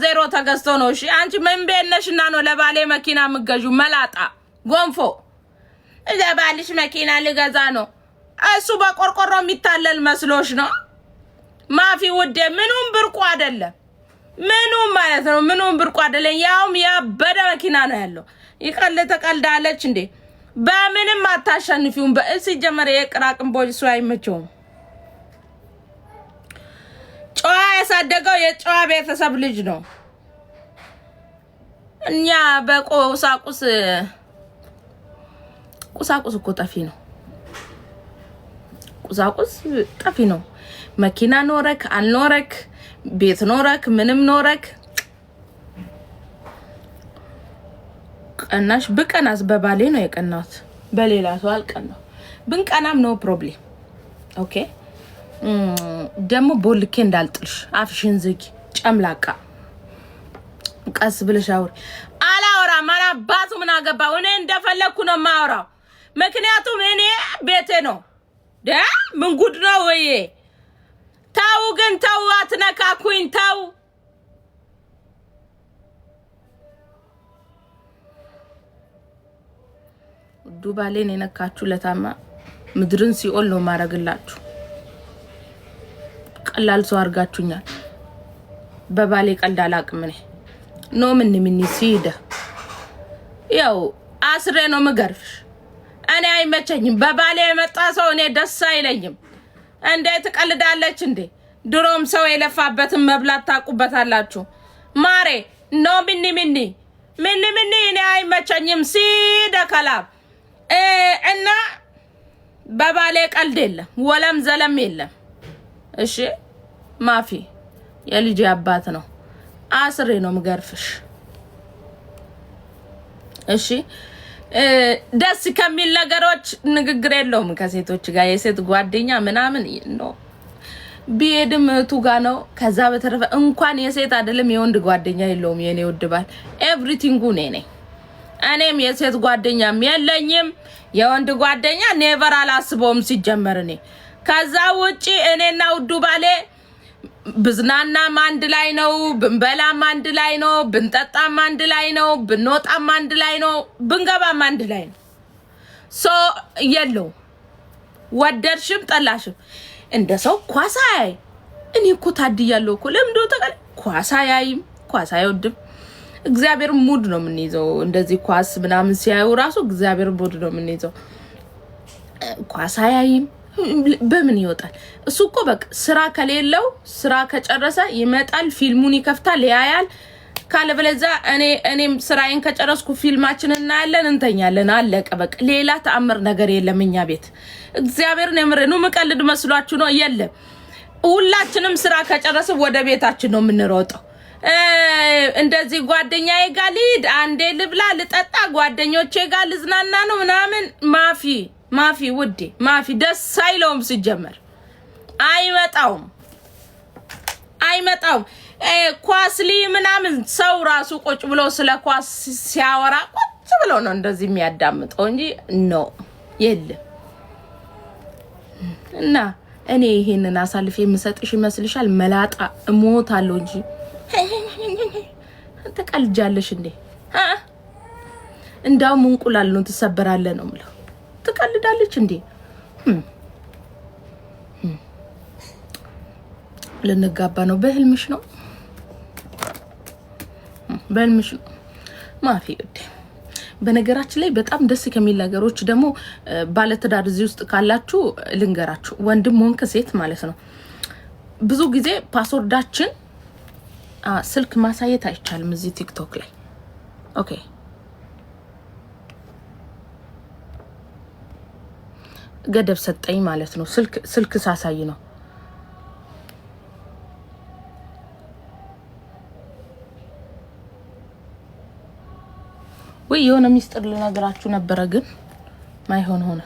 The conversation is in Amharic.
ዜሮ ተገዝቶ ነው እሺ አንቺ ምን በእነሽና ነው ለባሌ መኪና ምገጁ መላጣ ጎንፎ ለባልሽ መኪና ልገዛ ነው እሱ በቆርቆሮ የሚታለል መስሎሽ ነው ማፊ ወደ ምኑም ብርቁ አይደለም ምኑም ማለት ነው ምኑም ብርቁ አይደለም ያውም ያበደ መኪና ነው ያለው ይቀል ተቀልዳለች እንዴ በምንም አታሸንፊውም በእሲ ጀመረ የቅራቅም ቦይሱ አይመቸው ጨዋ ያሳደገው የጨዋ ቤተሰብ ልጅ ነው እኛ በቁሳቁስ እኮ ጠፊ ነው ቁሳቁስ ጠፊ ነው መኪና ኖረክ አልኖረክ ቤት ኖረክ ምንም ኖረክ ቀናሽ በቀናስ በባሌ ነው የቀናት በሌላ ሰው አልቀናው ብንቀናም ኖ ፕሮብሌም ኦኬ ደሞ ቦልኬ እንዳልጥልሽ አፍሽን ዝጊ ጨምላቃ ቀስ ብለሽ አውሪ አላወራ ማራ ባቱ ምን አገባው እኔ እንደፈለኩ ነው ማወራው ምክንያቱም እኔ ቤቴ ነው ምን ጉድ ነው ወይ ታው ግን ታው አትነካኩኝ ታው ዱባሌን የነካችሁ ለታማ ምድርን ሲኦል ነው ማረግላችሁ ቀላል ሰው አርጋችሁኛል በባሌ ቀልድ አላቅም እኔ ኖ ምን ሲደ ያው አስሬ ነው መገርፍሽ እኔ አይመቸኝም በባሌ የመጣ ሰው እኔ ደስ አይለኝም እንዴት ቀልዳለች እንዴ ድሮም ሰው የለፋበትን መብላት ታቁበታላችሁ ማሬ ኖ ምን እኔ አይመቸኝም ሲደ ከላም እና በባሌ ቀልድ የለም ወለም ዘለም የለም እሺ ማፊ የልጅ አባት ነው አስሬ ነው መገርፍሽ እሺ ደስ ከሚል ነገሮች ንግግር የለውም ከሴቶች ጋር የሴት ጓደኛ ምናምን ነው ቢሄድም ቱጋ ነው ከዛ በተረፈ እንኳን የሴት አይደለም የወንድ ጓደኛ የለውም የኔ ወድባል ኤቭሪቲንግ ነኝ እኔም የሴት ጓደኛም የለኝም የወንድ ጓደኛ ኔቨር አላስበውም ሲጀመር እኔ ከዛ ውጪ እኔና ውዱባሌ ብዝናናም አንድ ላይ ነው ብንበላም አንድ ላይ ነው ብንጠጣም አንድ ላይ ነው ብንወጣም አንድ ላይ ነው ብንገባም አንድ ላይ ነው ሶ የለው ወደርሽም ጠላሽም እንደሰው ኳሳይ እኔ እኮ ታድያለሁ እኮ ለምንድነው ተቀል ኳሳያይም ኳሳይወድም እግዚአብሔር ሙድ ነው የምንይዘው እንደዚህ ኳስ ምናምን ሲያዩ ራሱ እግዚአብሔር ሙድ ነው የምንይዘው ኳሳያይም በምን ይወጣል እሱ እኮ በቃ ስራ ከሌለው ስራ ከጨረሰ ይመጣል ፊልሙን ይከፍታል ያያል ካለበለዛ እኔም ስራዬን ከጨረስኩ ፊልማችንን እናያለን እንተኛለን አለቀ በቃ ሌላ ተአምር ነገር የለም እኛ ቤት እግዚአብሔርን የምረኑ መቀልድ መስሏችሁ ነው የለም ሁላችንም ስራ ከጨረሰ ወደ ቤታችን ነው የምንሮጠው እንደዚህ ጓደኛዬ ጋር ልሂድ አንዴ ልብላ ልጠጣ ጓደኞቼ ጋር ልዝናና ነው ምናምን ማፊ ውዴ ማፊ ደስ አይለውም ሲጀመር አይመጣው ኳስሊ ምናምን ሰው ራሱ ቁጭ ብሎ ስለ ኳስ ሲያወራ ቁጭ ብሎ ነው እንደዚህ የሚያዳምጠው እንጂ ኖ የለም እና እኔ ይሄንን አሳልፌ የምሰጥሽ ይመስልሻል መላጣ እሞታለሁ እንጂ ተቀልጃለሽ እንዴ እንዳው እንቁላል ነው ተሰበራለ ነው ምለው ተቀልዳለች እንዴ ለነጋባ ነው በህልምሽ ነው ማፊ ወደ በነገራችን ላይ በጣም ደስ ከሚል ነገሮች ደግሞ ባለትዳር እዚህ ውስጥ ካላችሁ ልንገራችሁ ወንድም ሆንከ ሴት ማለት ነው ብዙ ጊዜ ፓስወርዳችን ስልክ ማሳየት አይቻልም እዚህ ቲክቶክ ላይ ኦኬ ገደብ ሰጠኝ ማለት ነው ስልክ ሳሳይ ነው ወይ የሆነ ሚስጥር ልነግራችሁ ነበር ግን ማይሆን ሆነ